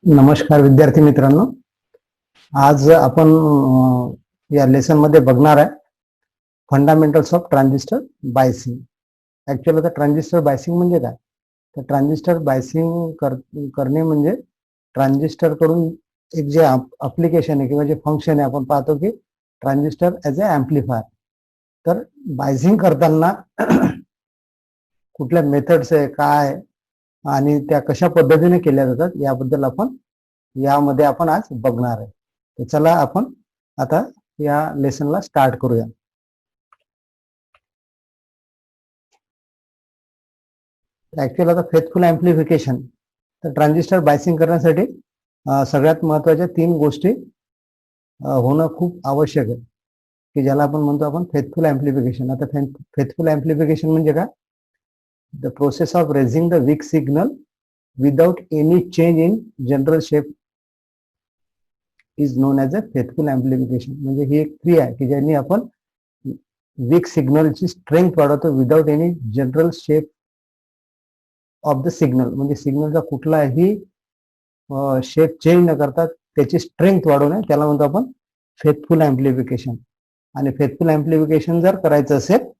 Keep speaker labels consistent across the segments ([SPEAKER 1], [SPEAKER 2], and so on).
[SPEAKER 1] नमस्कार विद्यार्थी मित्रांनो, आज आपण या लेसन मध्ये बघणार आहे fundamentals of transistor biasing. Actually आता ट्रान्झिस्टर बायसिंग म्हणजे काय, तर ट्रान्झिस्टर बायसिंग करणे म्हणजे ट्रान्झिस्टर कडून एक जे अप्लिकेशन आहे किंवा जे फंक्शन आहे, आपण पाहतो की ट्रान्झिस्टर ॲज अ ॲम्प्लिफायर. तर बायसिंग करताना कुठल्या मेथड्स आहे, काय आणि त्या कशा पद्धतीने केल्या जातात याबद्दल यामध्ये आपण आज बघणार आहे. तर चला आपण आता या लेसनला स्टार्ट करूया. ऍक्च्युअली आता फेथफुल ॲम्प्लिफिकेशन, तर ट्रान्झिस्टर बायसिंग करण्यासाठी सगळ्यात महत्त्वाच्या 3 गोष्टी होणं खूप आवश्यक आहे, की ज्याला आपण म्हणतो फेथफुल ॲम्प्लिफिकेशन. आता फेथफुल ॲम्प्लिफिकेशन म्हणजे काय? The process of raising the weak signal without any change in general shape is known as a faithful amplification. म्हणजे ही एक क्रिया आहे की ज्यांनी आपण वीक सिग्नलची स्ट्रेंथ वाढवतो without any general shape of the signal. म्हणजे सिग्नलचा कुठलाही शेप चेंज न करता त्याची स्ट्रेंथ वाढवणे, त्याला म्हणतो आपण फेथफुल ॲम्प्लिफिकेशन. आणि फेथफुल ॲम्प्लिफिकेशन जर करायचं असेल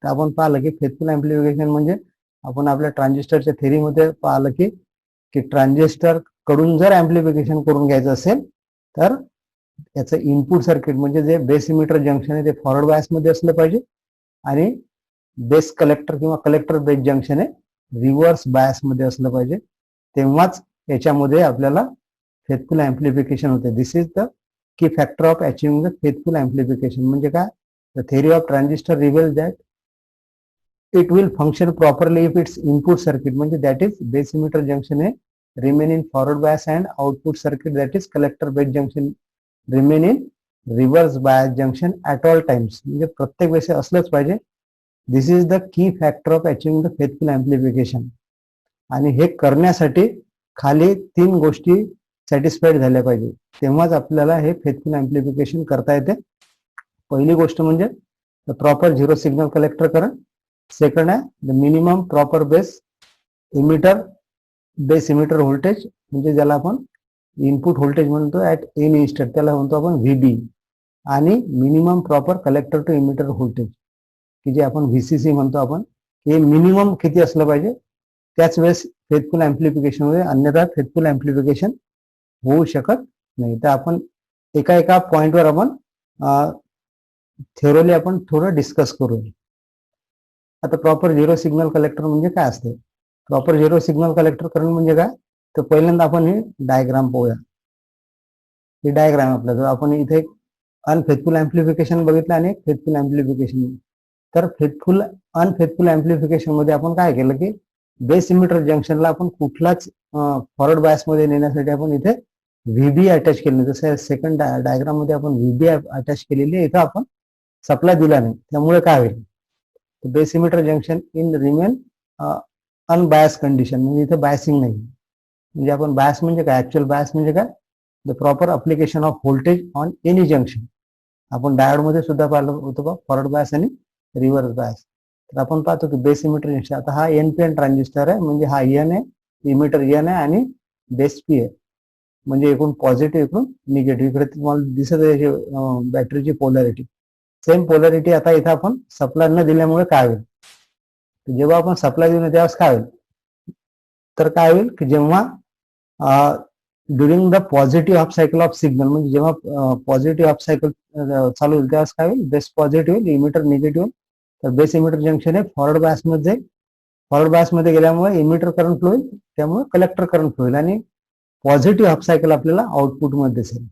[SPEAKER 1] तर आपण पाहिलं की फेथफुल ॲम्प्लिफिकेशन म्हणजे आपण आपल्या ट्रान्झिस्टरच्या थेरीमध्ये पाहिलं की ट्रान्झिस्टर कडून जर ॲम्प्लिफिकेशन करून घ्यायचं असेल तर याचं इनपुट सर्किट म्हणजे जे बेस इमिटर जंक्शन आहे ते फॉरवर्ड बायस मध्ये असलं पाहिजे आणि बेस कलेक्टर किंवा कलेक्टर बेस जंक्शन आहे रिव्हर्स बायस मध्ये असलं पाहिजे. तेव्हाच याच्यामध्ये आपल्याला फेथफुल ॲम्प्लिफिकेशन होते. This is the key factor of achieving the faithful amplification. म्हणजे काय? The theory of transistor reveals that it will function properly if its input circuit म्हणजे that is base emitter junction आहे remain in forward bias and output circuit that is collector base junction remain in reverse bias junction at all times. म्हणजे प्रत्येक वेळेस असलंच पाहिजे. This is the key factor of achieving the faithful amplification. आणि हे करण्यासाठी खाली 3 गोष्टी सॅटिस्फाईड झाल्या पाहिजे, तेव्हाच आपल्याला हे फेथफुल ॲम्प्लिफिकेशन करता येते. पहिली गोष्ट म्हणजे the proper zero signal collector current. Second आहे the minimum proper base emitter voltage, म्हणजे ज्याला आपण इनपुट व्होल्टेज म्हणतो ऍट एन इन्स्टंट, त्याला म्हणतो आपण व्हीबी. आणि minimum proper collector to emitter voltage, की जे आपण व्हीसीसी म्हणतो आपण, हे मिनिमम किती असलं पाहिजे त्याच वेळेस फेथफुल ॲम्प्लिफिकेशन होते, अन्यथा फेथफुल ॲम्प्लिफिकेशन होऊ शकत नाही. तर आपण एका पॉइंटवर आपण थेरोली आपण थोडं डिस्कस करू. आता प्रॉपर झिरो सिग्नल कलेक्टर म्हणजे काय असते? प्रॉपर झिरो सिग्नल कलेक्टर करणं म्हणजे काय? तर पहिल्यांदा आपण ही डायग्राम पाहूया. ही डायग्राम आपल्याजवळ, आपण इथे एक अनफेथफुल ॲम्प्लिफिकेशन बघितलं आणि एक फेथफुल ॲम्प्लिफिकेशन. तर अनफेथफुल ॲम्प्लिफिकेशन मध्ये आपण काय केलं की बेस इमिटर जंक्शनला आपण कुठलाच फॉरवर्ड बायस मध्ये नेण्यासाठी आपण इथे व्हीबी अटॅच केले. जसं सेकंड डायग्राम मध्ये आपण व्हीबी अटॅच केलेली आहे, इथं आपण सप्लाय दिला नाही. त्यामुळे काय होईल? Base emitter junction in remain unbias condition, म्हणजे इथे बायसिंग नाही. म्हणजे आपण बायस म्हणजे काय? ऍक्च्युअल बायस म्हणजे काय? The proper application off voltage on any junction. आपण डायोड मध्ये सुद्धा पाहिलं होतं बघ, फॉरवर्ड बायस आणि रिव्हर्स बायस. तर आपण पाहतो की बेस इमिटर जंक्शन, आता हा एनपीएन ट्रान्झिस्टर आहे, म्हणजे हा एन आहे, इमिटर एन आहे आणि बेस पी आहे. म्हणजे एकूण पॉझिटिव्ह एकूण निगेटिव्ह. इकडे तुम्हाला दिसत आहे बॅटरीची पोलॅरिटी, सेम पोलॅरिटी. आता इथं आपण सप्लाय न दिल्यामुळे काय होईल? जेव्हा आपण सप्लाय देऊ त्यावेळेस काय होईल? तर काय होईल की जेव्हा during the positive half cycle of signal, म्हणजे जेव्हा पॉझिटिव्ह हाफ सायकल चालू होईल त्यावेळेस काय होईल? बेस पॉझिटिव्ह होईल, इमिटर निगेटिव्ह. तर बेस इमिटर जंक्शन आहे फॉरवर्ड बायस मध्ये जाईल. फॉरवर्ड बायस मध्ये गेल्यामुळे इमिटर करंट फ्लो होईल, त्यामुळे कलेक्टर करंट फ्लो होईल आणि पॉझिटिव्ह हाफ सायकल आपल्याला आउटपुट मध्ये दिसेल.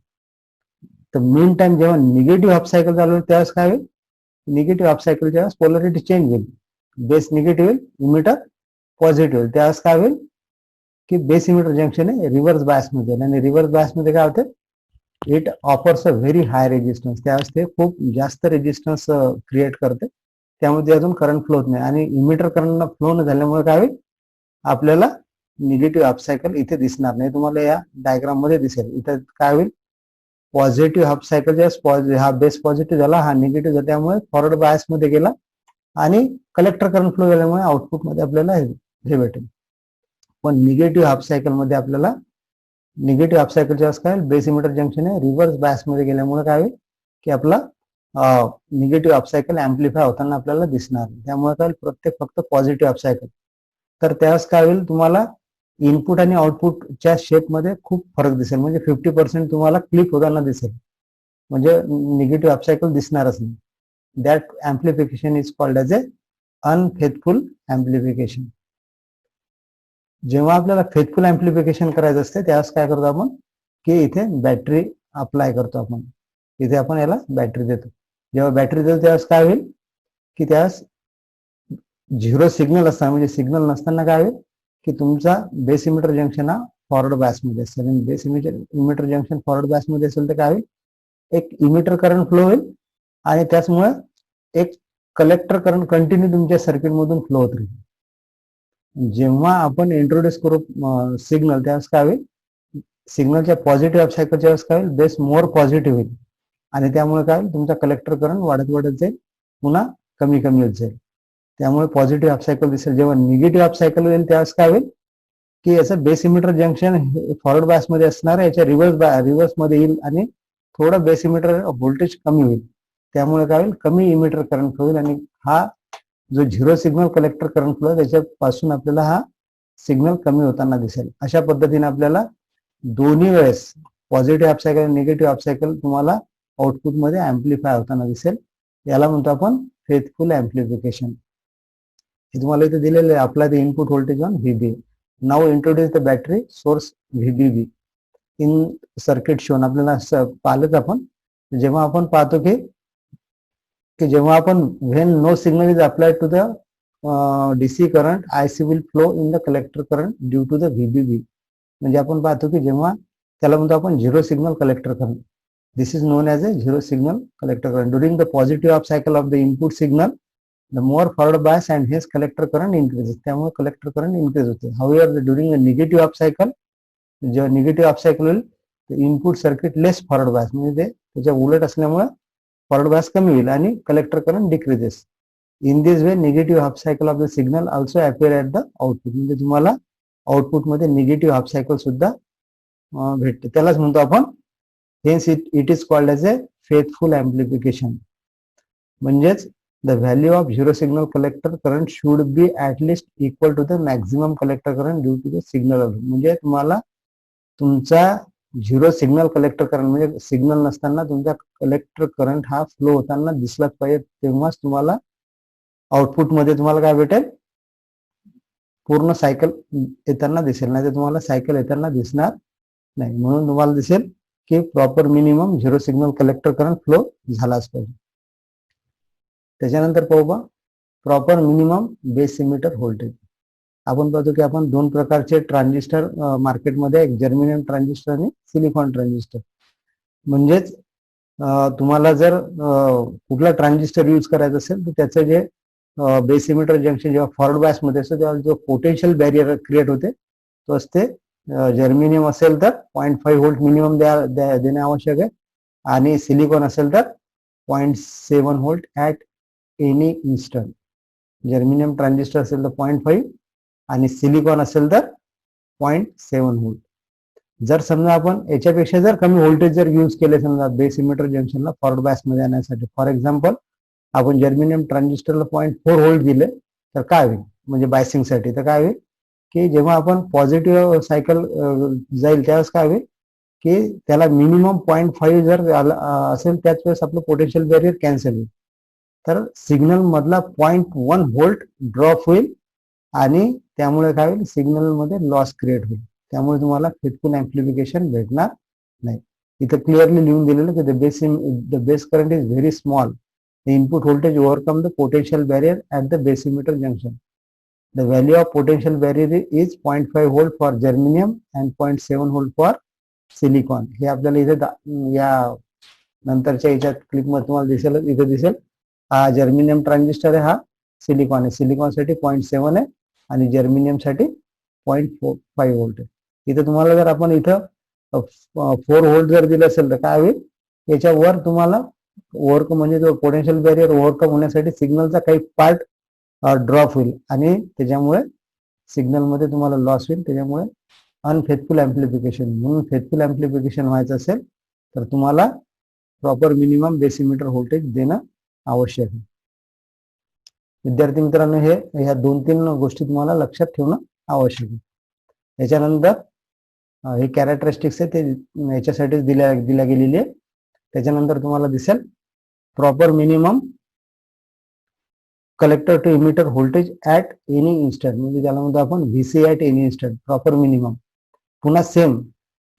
[SPEAKER 1] तर मेन टाइम जेव्हा निगेटिव्ह हाफ सायकल चालू होईल त्यावेळेस काय होईल? निगेटिव्ह हाफ सायकलच्या वेळेस पोलॅरिटी चेंज होईल. बेस निगेटिव्ह होईल, इमिटर पॉझिटिव्ह होईल. त्यावेळेस काय होईल की बेस इमिटर जंक्शन आहे रिव्हर्स बायस मध्ये. आणि रिव्हर्स बायस मध्ये काय होते? It offers a very high resistance. त्यावेळेस ते खूप जास्त रेजिस्टन्स क्रिएट करते, त्यामध्ये अजून करंट फ्लो होत नाही. आणि इमिटर करंट फ्लो न झाल्यामुळे काय होईल? आपल्याला निगेटिव्ह हाफ सायकल इथे दिसणार नाही. तुम्हाला या डायग्राम मध्ये दिसेल. इथे काय होईल? पॉझिटिव्ह हाफ सायकल, हा बेस पॉझिटिव्ह झाला, हा निगेटिव्ह झाला, त्यामुळे फॉरवर्ड बायस मध्ये गेला आणि कलेक्टर करंट फ्लो झाल्यामुळे आउटपुट मध्ये आपल्याला हे भेटेल. पण निगेटिव्ह हाफ सायकल मध्ये आपल्याला निगेटिव्ह हाफ सायकलच्या वेळेस काय बेस इमिटर जंक्शन आहे रिव्हर्स बायस मध्ये गेल्यामुळे काय होईल की आपला निगेटिव्ह हाफ सायकल अँप्लिफाय होताना आपल्याला दिसणार. त्यामुळे काय प्रत्येक फक्त पॉझिटिव्ह हाफ सायकल. तर त्यावेळेस काय होईल तुम्हाला इनपुट आणि आउटपुटच्या शेपमध्ये खूप फरक दिसेल. म्हणजे 50% तुम्हाला क्लिप होताना दिसेल. म्हणजे निगेटिव्ह हाफ सायकल दिसणारच नाही. That amplification is called as A unfaithful amplification. जेव्हा आपल्याला फेथफुल अँप्लिफिकेशन करायचं असते त्यावेळेस काय करतो आपण की इथे बॅटरी अप्लाय करतो. आपण इथे आपण याला बॅटरी देतो. जेव्हा बॅटरी देतो त्यावेळेस काय होईल की त्यावेळेस झिरो सिग्नल असताना म्हणजे सिग्नल नसताना काय होईल की तुमचा बेस इमिटर जंक्शन हा फॉरवर्ड बायस मध्ये असेल. आणि base emitter junction forward bias मध्ये असेल तर काय होईल एक इमिटर करंट फ्लो होईल आणि त्याचमुळे एक कलेक्टर करंट कंटिन्यू तुमच्या सर्किट मधून फ्लो होत राहील. जेव्हा आपण इंट्रोड्यूस करू सिग्नल त्यावेळेस काय होईल सिग्नलच्या पॉझिटिव्ह हाफ सायकलच्या वेळेस काय होईल बेस मोर पॉझिटिव्ह होईल आणि त्यामुळे काय होईल तुमचा कलेक्टर करंट वाढत वाढत जाईल पुन्हा कमी कमी होत जाईल. त्यामुळे पॉझिटिव्ह हाफ सायकल दिसेल. जेव्हा निगेटिव्ह हाफ सायकल होईल त्यावेळेस काय होईल की याचं base emitter junction forward bias मध्ये असणार याच्या रिव्हर्स मध्ये येईल आणि थोडं बेस इमिटर व्होल्टेज कमी होईल. त्यामुळे काय होईल कमी इमिटर करंट होईल आणि हा जो zero signal collector current flow त्याच्यापासून आपल्याला हा सिग्नल कमी होताना दिसेल. अशा पद्धतीने आपल्याला दोन्ही वेळेस पॉझिटिव्ह हाफ सायकल आणि निगेटिव्ह हाफ सायकल तुम्हाला आउटपुट मध्ये अँप्लिफाय होताना दिसेल. याला म्हणतो आपण फेथफुल अँप्लिफिकेशन. हे तुम्हाला इथे दिलेलं आहे apply the input voltage on VB. Now introduce the battery source VBB in circuit shown. आपल्याला पाहिलंच आपण जेव्हा आपण पाहतो की जेव्हा आपण when no signal is applied to the DC current IC will flow in the collector current due to the VBB. म्हणजे आपण पाहतो की जेव्हा त्याला म्हणतो आपण zero signal collector current. This is known as a zero signal collector current. During the positive half cycle of the input signal the more forward bias and hence collector current increases. त्यामुळे collector current increase होते. However during the negative half cycle जेव्हा negative half cycle होईल input circuit less forward bias म्हणजे ते त्याच्या उलट असल्यामुळे forward bias कमी होईल आणि collector current decreases. In this way negative half cycle of the signal also appear at the output. म्हणजे तुम्हाला आउटपुट मध्ये निगेटिव्ह हाफ सायकल सुद्धा भेटते. त्यालाच म्हणतो आपण hence it is called as a faithful amplification. म्हणजेच the value of zero signal collector current should be at least equal to the maximum collector current due to the signal. म्हणजे तुम्हाला तुमचा zero signal collector current म्हणजे signal नसताना तुमचा collector current हा flow होताना दिसलाच पाहिजे. तेव्हाच तुम्हाला आउटपुट मध्ये तुम्हाला काय भेटेल पूर्ण सायकल येताना दिसेल. नाही तर तुम्हाला सायकल येताना दिसणार नाही. म्हणून तुम्हाला दिसेल की proper minimum zero signal collector current flow झालाच पाहिजे. त्याच्यानंतर पाहू बा proper minimum base emitter voltage. आपण पाहतो की आपण दोन प्रकारचे ट्रान्झिस्टर मार्केटमध्ये एक जर्मेनियम ट्रान्झिस्टर आणि सिलिकॉन ट्रान्झिस्टर. म्हणजेच तुम्हाला जर कुठला ट्रान्झिस्टर यूज करायचा असेल तर त्याचं जे बेस इमिटर जंक्शन जेव्हा फॉरवर्ड बायस मध्ये असतो तेव्हा जो पोटेन्शियल बॅरियर क्रिएट होते तो असते जर्मेनियम असेल तर 0.5 व्होल्ट मिनिमम देणे आवश्यक आहे आणि सिलिकॉन असेल तर 0.7 volt at any instant. Germanium transistor असेल तर 0.5 आणि सिलिकॉन असेल तर 0.7 व्होल्ट. जर समजा आपण याच्यापेक्षा जर कमी व्होल्टेज जर यूज केले समजा बेस इमिटर जंक्शनला फॉरवर्ड बायस मध्ये आणण्यासाठी फॉर एक्झाम्पल आपण जर्मेनियम ट्रान्झिस्टरला 0.4 व्होल्ट दिले तर काय होईल म्हणजे बायसिंगसाठी तर काय होईल की जेव्हा आपण पॉझिटिव्ह सायकल जाईल त्यावेळेस काय होईल की त्याला मिनिमम 0.5 जर असेल त्याच वेळेस आपलं पोटेन्शियल बॅरियर कॅन्सल होईल. तर सिग्नल मधला 0.1 व्होल्ट ड्रॉप होईल आणि त्यामुळे काय होईल सिग्नल मध्ये लॉस क्रिएट होईल. त्यामुळे तुम्हाला फेथफुल अँप्लिफिकेशन भेटणार नाही. इथं क्लिअरली लिहून दिलेलं की the base current is very small. The input voltage overcome the potential barrier at the base emitter junction. The value of potential barrier is 0.5 volt for germanium and 0.7 volt for silicon. हे आपल्याला इथे या नंतरच्या याच्यात clip मध्ये तुम्हाला दिसेल इथे दिसेल हा जर्मेनियम ट्रान्झिस्टर आहे हा सिलिकॉन आहे. सिलिकॉन साठी 0.7 आहे आणि जर्मेनियम साठी 0.5 व्होल्ट आहे. इथे तुम्हाला जर आपण इथं 4 व्होल्ट जर दिलं असेल तर काय होईल याच्यावर तुम्हाला ओव्हरकम म्हणजे जो पोटेन्शियल बॅरियर ओव्हरकम होण्यासाठी सिग्नलचा काही पार्ट ड्रॉप होईल आणि त्याच्यामुळे सिग्नल मध्ये तुम्हाला लॉस होईल. त्याच्यामुळे अनफेथफुल ॲम्प्लिफिकेशन. म्हणून फेथफुल ॲम्प्लिफिकेशन व्हायचं असेल तर तुम्हाला proper minimum base emitter voltage देणं आवश्यक आहे. विद्यार्थी मित्रांनो, ह्या 2-3 गोष्टी तुम्हाला लक्षात ठेवणं आवश्यक आहे. याच्यानंतर हे कॅरेक्टरिस्टिक्स आहे ते याच्यासाठीच दिल्या गेलेली आहे. त्याच्यानंतर तुम्हाला दिसेल proper minimum collector to emitter voltage at any instant, म्हणजे त्याला म्हणतो आपण VC at any instant, proper minimum. पुन्हा सेम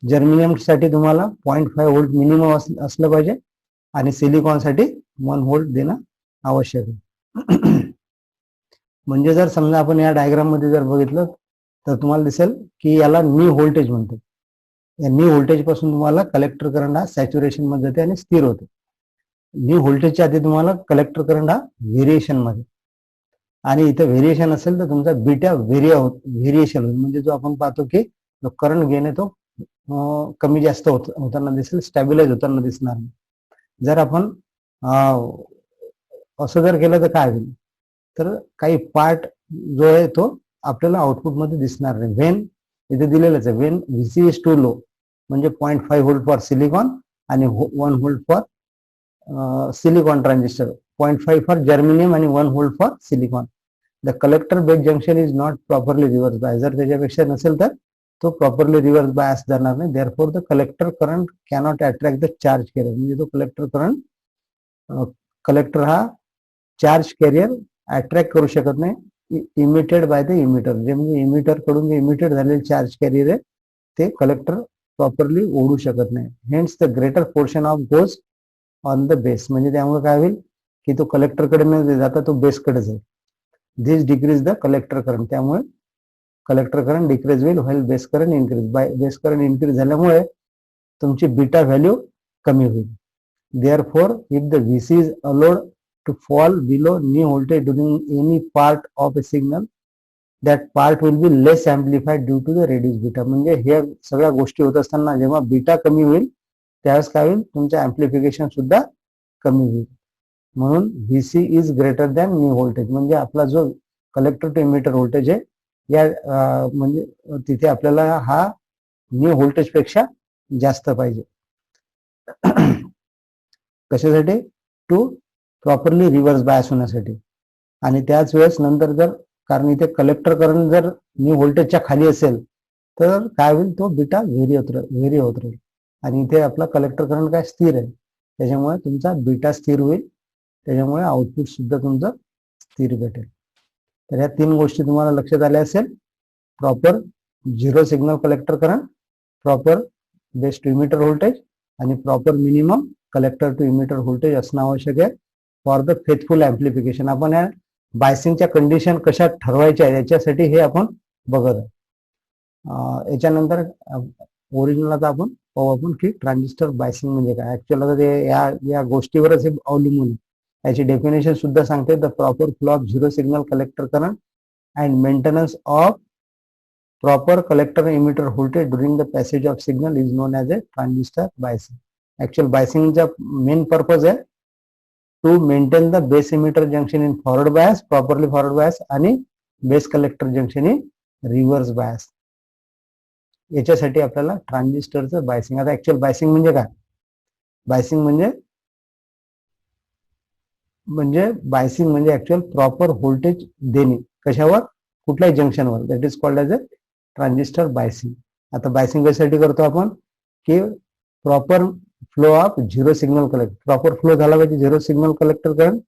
[SPEAKER 1] जर्मिनियम साठी तुम्हाला 0.5 व्होल्ट मिनिमम असलं पाहिजे आणि सिलिकॉन साठी 1 व्होल्ट देणं आवश्यक आहे. म्हणजे जर समजा आपण या डायग्राम मध्ये जर बघितलं तर तुम्हाला दिसेल की याला नी व्होल्टेज म्हणतो. या नी व्होल्टेज पासून तुम्हाला कलेक्टर करंट हा सॅच्युरेशन मध्ये जाते आणि स्थिर होते. नी व्होल्टेजच्या आधी तुम्हाला कलेक्टर करंट हा व्हेरिएशन मध्ये, आणि इथे व्हेरिएशन असेल तर तुमचा बीटा व्हेरिएशन होईल. म्हणजे जो आपण पाहतो की जो करंट गेन आहे तो कमी जास्त होताना दिसेल, स्टॅबिलाइज होताना दिसणार नाही. जर आपण असं जर केलं तर काय होईल, तर काही पार्ट जो आहे तो आपल्याला आउटपुट मध्ये दिसणार नाही. व्हेन इथे दिलेलंच आहे, when VC is too low म्हणजे 0.5 व्होल्ट फॉर सिलिकॉन आणि 1 volt for silicon transistor, 0.5 for germanium आणि 1 volt for silicon. The collector base junction is not properly reverse bias. जर त्याच्यापेक्षा नसेल तर तो प्रॉपरली रिव्हर्स बायस जाणार नाही. Therefore the collector current cannot attract the charge carrier. म्हणजे तो कलेक्टर हा चार्ज कॅरियर अट्रॅक्ट करू शकत नाही इमिटेड बाय द इमिटर. जे म्हणजे इमिटर कडून जे इमिटेड झालेले चार्ज कॅरियर आहे ते कलेक्टर प्रॉपरली ओढू शकत नाही. Hence the greater portion of goes on the base. म्हणजे त्यामुळे काय होईल की तो कलेक्टर कडे न जाता तो बेस कडे जाईल. दिस डिक्रीज द कलेक्टर करंट. त्यामुळे कलेक्टर करंट डिक्रीज होईल while base current increase. By base current increase झाल्यामुळे तुमची बीटा व्हॅल्यू कमी होईल. Therefore if the VC is allowed to fall below knee voltage during any part of a signal, that part will be less amplified due to the reduced beta. म्हणजे हे सगळ्या गोष्टी होत असताना जेव्हा बीटा कमी होईल त्यावेळेस काय होईल, तुमचं ऍम्प्लिफिकेशन सुद्धा कमी होईल. म्हणून व्हीसी इज ग्रेटर दॅन नी व्होल्टेज. म्हणजे आपला जो कलेक्टर टू इमिटर व्होल्टेज आहे या म्हणजे तिथे आपल्याला हा नी व्होल्टेज पेक्षा जास्त पाहिजे. कशासाठी? टू प्रॉपरली रिव्हर्स बायस होण्यासाठी. आणि त्याच वेळेस नंतर जर, कारण इथे कलेक्टर करंट जर नी व्होल्टेजच्या खाली असेल तर काय होईल, तो बीटा व्हेरी होत राहील. आणि इथे आपला कलेक्टर करंट काय स्थिर आहे, त्याच्यामुळे तुमचा बीटा स्थिर होईल. त्याच्यामुळे आउटपुट सुद्धा तुमचं स्थिर भेटेल. तर ह्या 3 गोष्टी तुम्हाला लक्षात आल्या असेल. Proper zero signal collector current, proper base to emitter voltage आणि proper minimum collector to emitter voltage असणं आवश्यक आहे फॉर द फेथफुल ऍम्प्लिफिकेशन. आपण या बायसिंगच्या कंडिशन कशा ठरवायच्या याच्यासाठी हे आपण बघत आहे. याच्यानंतर ओरिजिनल आता आपण पाहू आपण की ट्रान्झिस्टर बायसिंग म्हणजे काय. ऍक्च्युअल आता ते या गोष्टीवरच हे अवलंबून. याची डेफिनेशन सुद्धा सांगते, the proper flow of zero signal collector current and maintenance of proper collector emitter voltage during the passage of signal is known as a transistor biasing. Actual बायसिंगचा मेन पर्पज आहे to maintain the base emitter junction in forward bias, properly forward bias, आणि base collector junction in reverse bias. याच्यासाठी आपल्याला ट्रान्झिस्टरचं biasing. आता actual biasing म्हणजे काय? Biasing म्हणजे ऍक्च्युअल प्रॉपर व्होल्टेज देणे कशावर, कुठल्याही जंक्शनवर. That is called as a transistor biasing. आता बायसिंग कशासाठी करतो आपण की proper flow of zero signal collector, proper flow झाला पाहिजे झिरो सिग्नल कलेक्टर करंट,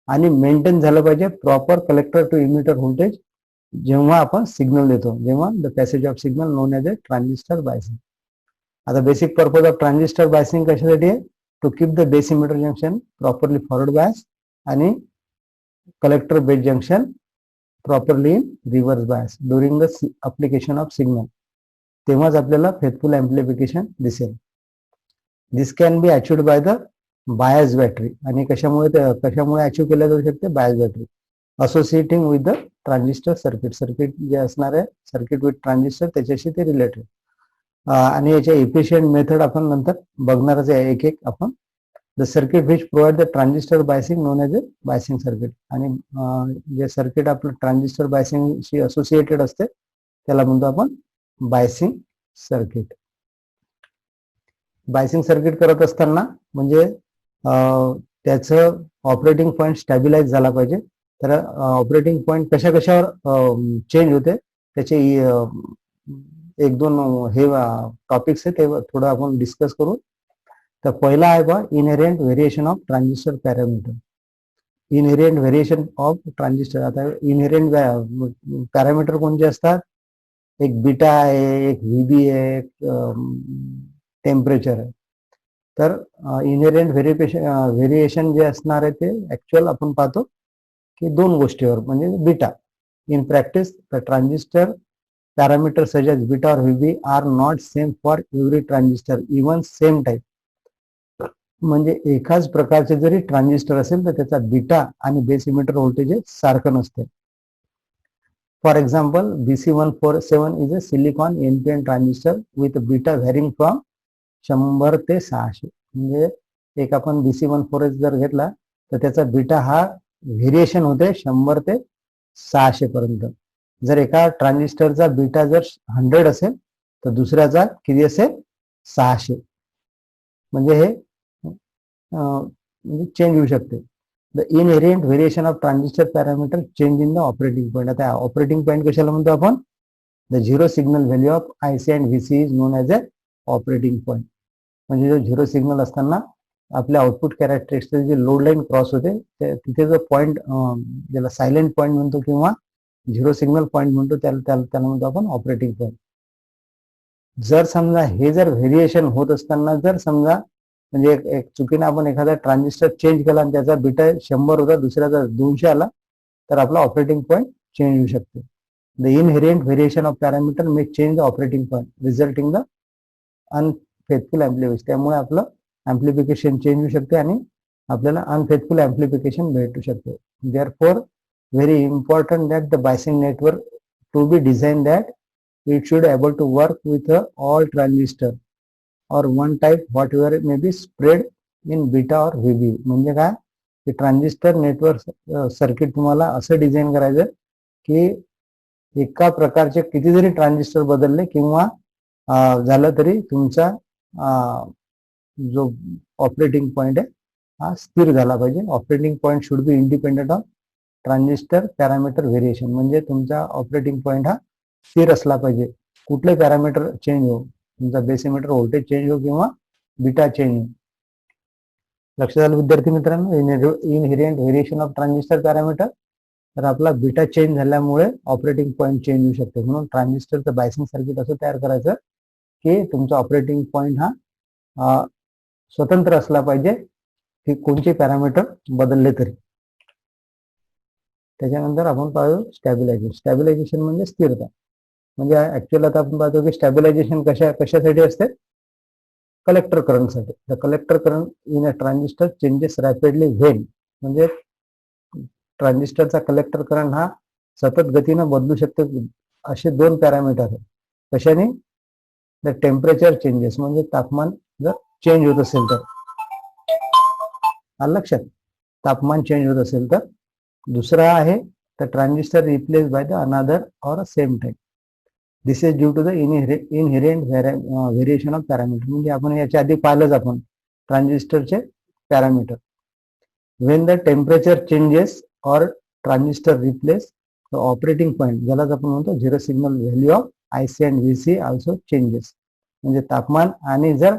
[SPEAKER 1] आणि मेंटेन झालं पाहिजे proper collector to emitter voltage जेव्हा आपण सिग्नल देतो, जेव्हा the passage of signal known as a transistor biasing. आता basic purpose of transistor biasing कशासाठी आहे? To keep the base emitter junction properly forward bias आणि collector base junction properly in reverse bias during the application of signal. तेव्हाच आपल्याला faithful amplification दिसेल. This can be achieved by the bias battery. आणि कशामुळे achieve केल्या जाऊ शकते? Bias battery associating with the transistor circuit जे असणार आहे, सर्किट विथ ट्रान्झिस्टर, त्याच्याशी ते रिलेटेड. आणि याच्या इफिशियंट मेथड आपण नंतर बघणारच आहे एक आपण. The circuit which provide the transistor biasing non as A biasing circuit. आणि जे सर्किट आपलं ट्रान्झिस्टर बायसिंगशी असोसिएटेड असते त्याला म्हणतो आपण बायसिंग सर्किट. बायसिंग सर्किट करत असताना म्हणजे त्याचं ऑपरेटिंग पॉईंट स्टॅबिलाइज झाला पाहिजे. तर ऑपरेटिंग पॉईंट कशा कशावर चेंज होते त्याचे एक दोन हे टॉपिक्स आहे ते थोडं आपण डिस्कस करू. तर पहिला आहे बा inherent variation of transistor parameter. Inherent variation of transistor. आता इनहेरेंट पॅरामीटर कोणते असतात? एक बीटा आहे, एक व्हीबी आहे, एक टेम्परेचर आहे. तर इनहेरेंट व्हेरिएशन जे असणार आहे ते ऍक्च्युअल आपण पाहतो की दोन गोष्टीवर म्हणजे beta. In practice the transistor parameter such as beta और VB are not same for every transistor even same type. म्हणजे एकाच प्रकारचे जरी ट्रान्झिस्टर असेल तर त्याचा बीटा आणि बेस इमिटर व्होल्टेज सारखं नसते. For example BC147 is a silicon NPN transistor with beta varying from 100 ते 600. म्हणजे एक आपण BC14 जर घेतला तर त्याचा बीटा हा व्हेरिएशन होते 100 ते 600 पर्यंत. जर एका ट्रान्झिस्टरचा बीटा जर 100 असेल तर दुसऱ्याचा किती असेल? 600. म्हणजे हे म्हणजे चेंज होऊ शकते. The inherent variation of transistor parameter change in the operating point. आता ऑपरेटिंग पॉईंट कशाला म्हणतो आपण? The zero signal value of IC and VC is known as a operating point. म्हणजे जो झिरो सिग्नल असताना आपल्या आउटपुट कॅरेक्टरिस्टिक जे load line cross होते तिथे जो पॉईंट ज्याला सायलेंट पॉईंट म्हणतो किंवा झिरो सिग्नल पॉईंट म्हणतो त्याला म्हणतो आपण ऑपरेटिंग पॉईंट. जर समजा हे जर व्हेरिएशन होत असताना जर समजा म्हणजे एक चुकीने आपण एखादा ट्रान्झिस्टर चेंज केला आणि त्याचा बीटा 100 होता दुसऱ्याचा 200 आला तर आपला ऑपरेटिंग पॉईंट चेंज होऊ शकते. The inherent variation of parameter may change the operating point resulting the unfaithful amplification. त्यामुळे आपलं ॲम्प्लिफिकेशन चेंज होऊ शकते आणि आपल्याला अनफेथफुल ॲम्प्लिफिकेशन भेटू शकते. Therefore very important that the biasing network to be design that it should able to work with all transistor और one type whatever may be spread in beta और VB. म्हणजे काय की transistor network circuit तुम्हाला असं design करायचं की एका प्रकारचे किती जरी ट्रान्झिस्टर बदलले किंवा झालं तरी तुमचा जो ऑपरेटिंग पॉईंट आहे हा स्थिर झाला पाहिजे. Operating point should be independent of transistor parameter variation. म्हणजे तुमचा ऑपरेटिंग पॉईंट हा स्थिर असला पाहिजे. कुठले पॅरामीटर चेंज हो, तुमचा बेस इमिटर व्होल्टेज चेंज हो किंवा बीटा चेंज हो. लक्षात आलं विद्यार्थी मित्रांनो? इनहेरियंट व्हेरिएशन ऑफ ट्रान्झिस्टर पॅरामीटर. तर आपला बीटा चेंज झाल्यामुळे ऑपरेटिंग पॉईंट चेंज होऊ शकतो. म्हणून ट्रान्झिस्टरचं बायसिंग सर्किट असं तयार करायचं की तुमचा ऑपरेटिंग पॉईंट हा स्वतंत्र असला पाहिजे की कोणते पॅरामीटर बदलले तरी. त्याच्यानंतर आपण पाहू स्टॅबिलायझेशन. स्टॅबिलायझेशन म्हणजे स्थिरता. म्हणजे ऍक्च्युअली आता आपण पाहतो की स्टॅबिलायझेशन कशासाठी असते? कलेक्टर करंटसाठी. The collector current in a transistor changes rapidly when. म्हणजे ट्रान्झिस्टरचा कलेक्टर करंट हा सतत गतीनं बदलू शकतो. असे दोन पॅरामीटर आहेत. कशाने? द टेम्परेचर चेंजेस म्हणजे तापमान जर चेंज होत असेल तर. लक्षात तापमान चेंज होत असेल तर. दुसरा आहे the transistor replace by the another or same time. This is due to the inherent variation of parameter. म्हणजे आपण याच्या आधी पाहिलंच आपण ट्रान्झिस्टरचे parameter. When the temperature changes or transistor replace the operating point ज्यालाच आपण म्हणतो zero signal value of IC and VC also changes. म्हणजे तापमान आणि जर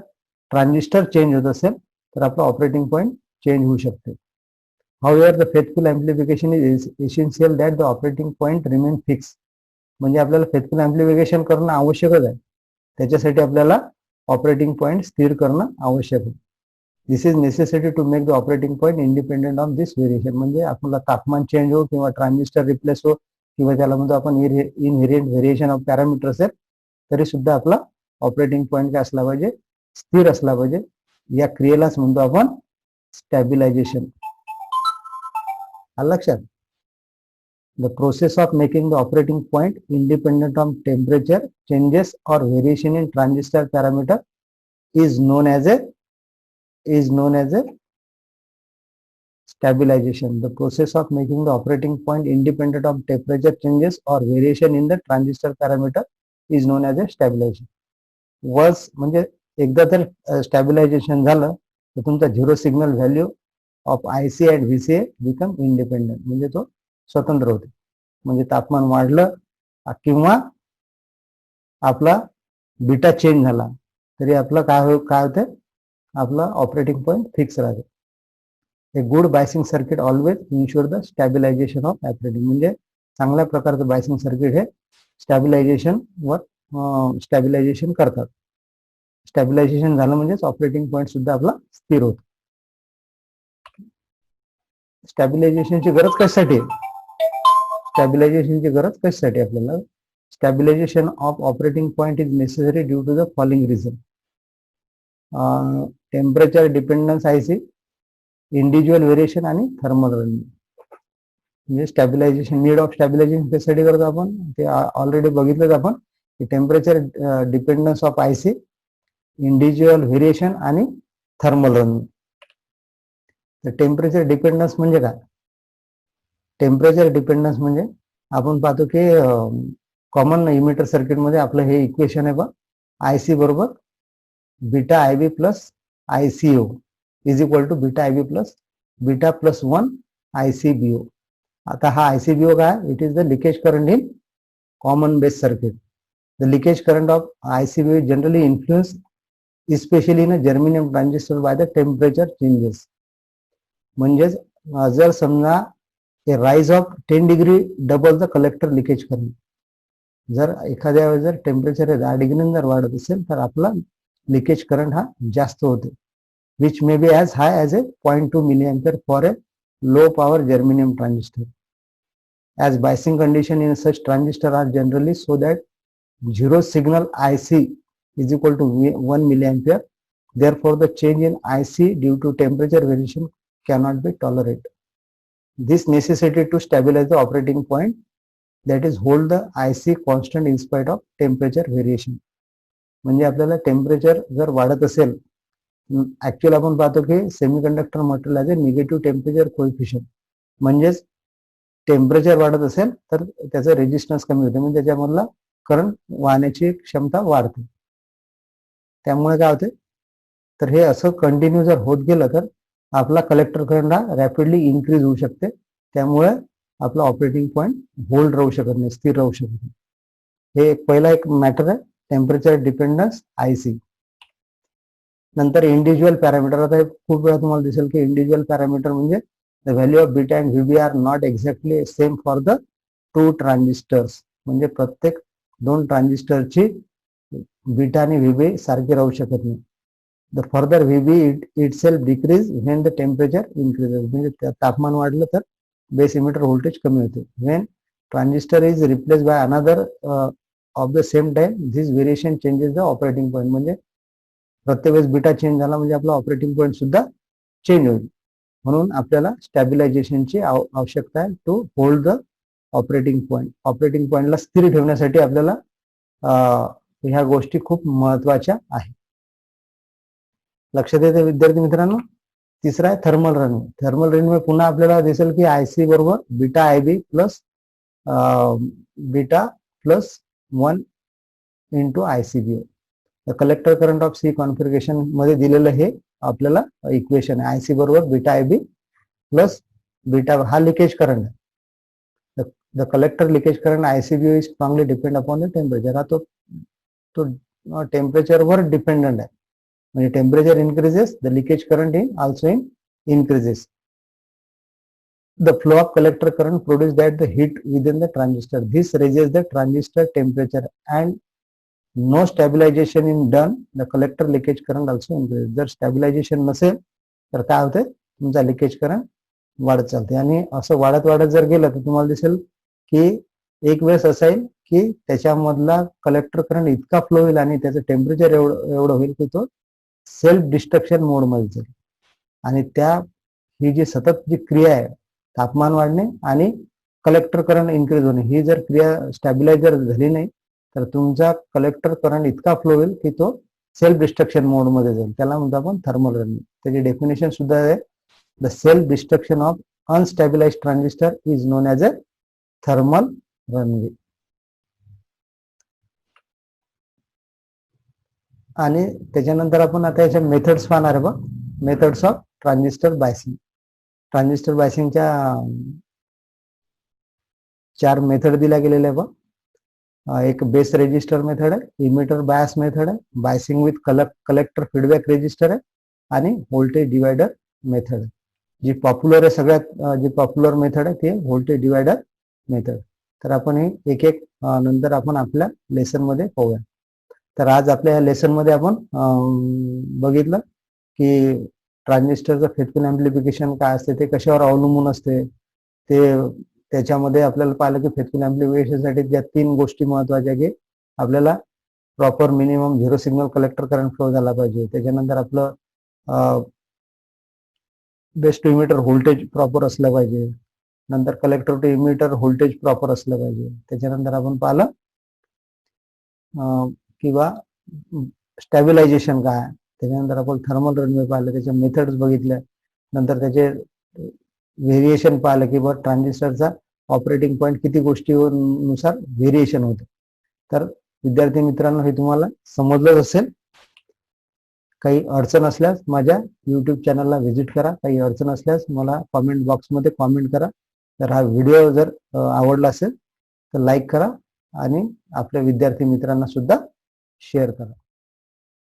[SPEAKER 1] ट्रान्झिस्टर चेंज होत असेल तर आपलं ऑपरेटिंग पॉईंट चेंज होऊ शकते. However, the faithful amplification is essential that the operating point remain fixed. म्हणजे आपल्याला फेथफुल ॲम्प्लिफिकेशन करणं आवश्यकच आहे. त्याच्यासाठी आपल्याला ऑपरेटिंग पॉईंट स्थिर करणं आवश्यक आहे. This is necessary to make the operating point independent of this variation. म्हणजे आपल्याला तापमान चेंज हो किंवा ट्रान्झिस्टर रिप्लेस हो किंवा त्याला म्हणतो आपण इनहेरियंट व्हेरिएशन ऑफ पॅरामीटर असेल तरी सुद्धा आपला ऑपरेटिंग पॉईंट काय असला पाहिजे? स्थिर असला पाहिजे. या क्रियेलाच म्हणतो आपण स्टॅबिलायझेशन. लक्षात. The process of making the operating point independent of temperature changes or variation in transistor parameter is known as a stabilization. The process of making the operating point independent of temperature changes or variation in the transistor parameter is known as a stabilization. Once म्हणजे एकदा जर stabilization झालं तर तुमचा zero signal value of IC and VCA become independent, म्हणजे तो स्वतंत्र होते. म्हणजे तापमान वाढलं किंवा आपला बीटा चेंज झाला तरी आपलं काय होतं, आपला ऑपरेटिंग पॉईंट फिक्स राहते. A good biasing circuit always ensure the stabilization of operating, म्हणजे चांगल्या प्रकारचं बायसिंग सर्किट हे स्टॅबिलायझेशन करतात. स्टॅबिलायझेशन झालं म्हणजेच ऑपरेटिंग पॉईंट सुद्धा आपला स्थिर होतो. स्टॅबिलायझेशनची गरज कशासाठी आहे? स्टॅबिलायझेशनची गरज कशासाठी आपल्याला? Stabilization of operating point is necessary due to the following reason. Temperature dependence IC, individual variation आणि थर्मल रनिंग. म्हणजे स्टॅबिलायझेशन, नीड ऑफ स्टॅबिलायझेशन कशासाठी करतो आपण ते ऑलरेडी बघितलं आपण की temperature dependence of IC, individual variation आणि थर्मल रनिंग. तर टेम्परेचर डिपेंडन्स म्हणजे काय? टेम्परेचर डिपेंडन्स म्हणजे आपण पाहतो की कॉमन इमिटर सर्किटमध्ये आपलं हे इक्वेशन आहे बघ, IC बरोबर beta IB plus ICO is equal to beta IB plus beta plus 1 ICBO. आता हा ICBO काय? It is the leakage current in common base circuit. The leakage current of ICBO is generally influenced especially in a germanium transistor by the temperature changes. म्हणजेच जर समजा rise of 10 degree double the collector leakage current, जर एखाद्या वेळेस जर temperature 10 डिग्रीने जर वाढत असेल तर आपला लिकेज करंट हा जास्त होते, which may be as high as A 0.2 milliampere for a low power germanium transistor. As biasing condition in such transistor are generally so that zero signal IC is equal to 1 milliampere. Therefore, the change in IC due to temperature variation cannot be tolerated. This necessitated to stabilize the operating point, that is hold the IC constant in spite of temperature variation. म्हणजे आपल्याला temperature जर वाढत असेल, actually आपण पाहतो की semiconductor material आहे negative temperature coefficient, म्हणजेच टेम्परेचर वाढत असेल तर त्याचं रेजिस्टन्स कमी होते, म्हणजे त्याच्यामधला करंट वाहण्याची क्षमता वाढते. त्यामुळे काय होते, तर हे असं कंटिन्यू जर होत गेलं तर आपला कलेक्टर करंट हा रॅपिडली इन्क्रीज होऊ शकते. त्यामुळे आपला ऑपरेटिंग पॉईंट होल्ड राहू शकत नाही, स्थिर राहू शकत नाही. हे पहिला एक मॅटर आहे, टेम्परेचर डिपेंडन्स IC. नंतर इंडिव्हिज्युअल पॅरामीटर. आता खूप वेळा तुम्हाला दिसेल की इंडिव्हिज्युअल पॅरामीटर म्हणजे the value of beta and VB are not exactly same for the two transistors. म्हणजे प्रत्येक दोन ट्रान्झिस्टरची बीटा आणि VB सारखी राहू शकत नाही. The further VB itself decrease when the temperature increases. म्हणजे तापमान वाढलं तर बेस इमिटर व्होल्टेज कमी होते. When transistor is replaced by another of the same time, this variation changes the operating point. म्हणजे प्रत्येक वेळेस बीटा चेंज झाला म्हणजे आपला ऑपरेटिंग पॉईंट सुद्धा चेंज होईल. म्हणून आपल्याला स्टॅबिलायझेशनची आवश्यकता आहे to hold the operating point. Operating पॉईंटला स्थिर ठेवण्यासाठी आपल्याला ह्या गोष्टी खूप महत्वाच्या आहेत. लक्षात येते विद्यार्थी मित्रांनो. तिसरा आहे थर्मल रनिंग. थर्मल रनिंग मध्ये पुन्हा आपल्याला दिसेल की IC बरोबर beta IB plus beta plus 1 into ICBO. Collector current of C configuration मध्ये दिलेलं हे आपल्याला इक्वेशन आहे. IC बरोबर बीटा IB प्लस बीटा, हा लिकेज करंट आहे. The collector leakage current ICBO is strongly depend upon the temperature. हा तो टेम्परेचरवर डिपेंडंट आहे. म्हणजे temperature increases, the leakage current also increases. The flow of collector current produced that the heat within the transistor. This raises the transistor temperature and no stabilization in done, the collector leakage current also increases. जर stabilisation नसेल तर काय होते, तुमचा leakage current वाढत चालते. आणि असं वाढत वाढत जर गेलं तर तुम्हाला दिसेल की एक वेळेस असं येईल की त्याच्यामधला कलेक्टर करंट इतका फ्लो होईल आणि त्याचं टेम्परेचर एवढं होईल की तो सेल्फ डिस्ट्रक्शन मोड मध्ये जाईल. आणि ही जी सतत जी क्रिया आहे, तापमान वाढणे आणि कलेक्टर करंट इन्क्रीज होणे, ही जर क्रिया स्टॅबिलायझर झाली नाही तर तुमचा कलेक्टर करंट इतका फ्लो होईल की तो सेल्फ डिस्ट्रक्शन मोड मध्ये जाईल. त्याला म्हणतो आपण थर्मल रनिंग. त्याची डेफिनेशन सुद्धा आहे, the self destruction of unstabilized transistor is known as a thermal running. आणि त्याच्यानंतर आपण आता याच्या मेथड्स पाहणार आहे बघ. Methods of transistor biasing. Transistor बायसिंगच्या 4 मेथड दिल्या गेलेल्या आहे बघ. एक बेस रेजिस्टर मेथड आहे, इमिटर बायस मेथड आहे, biasing with collector feedback resistor आहे आणि व्होल्टेज डिवायडर मेथड आहे. जी पॉप्युलर आहे सगळ्यात, जी पॉप्युलर मेथड आहे ते व्होल्टेज डिवायडर मेथड. तर आपण हे एक एक नंतर आपण आपल्या लेसन मध्ये पाहूया. तर आज आपल्या या लेसन मध्ये आपण बघितलं की ट्रान्झिस्टरचं फेजफुल एम्प्लिफिकेशन काय असते, ते कशावर अवलंबून असते. ते त्याच्यामध्ये आपल्याला पाहिलं की फेजफुल एम्प्लिफिकेशनसाठी ज्या 3 गोष्टी महत्वाच्या की आपल्याला proper minimum 0 signal collector current flow झाला पाहिजे. त्याच्यानंतर आपलं base to emitter voltage proper असलं पाहिजे. नंतर collector to emitter voltage proper असलं पाहिजे. त्याच्यानंतर आपण पाहिलं किंवा स्टॅबिलायझेशन काय. त्याच्यानंतर आपण थर्मल रनवे पाहिलं, त्याचे मेथड्स बघितले. नंतर त्याचे व्हेरिएशन पाहिलं की बघ ट्रान्झिस्टरचा ऑपरेटिंग पॉईंट किती गोष्टीनुसार व्हेरिएशन होते. तर विद्यार्थी मित्रांनो हे तुम्हाला समजलंच असेल. काही अडचण असल्यास माझ्या YouTube चॅनलला व्हिजिट करा. काही अडचण असल्यास मला कॉमेंट बॉक्समध्ये कॉमेंट करा. तर हा व्हिडिओ जर आवडला असेल तर लाईक करा आणि आपल्या विद्यार्थी मित्रांना सुद्धा शेअर करा.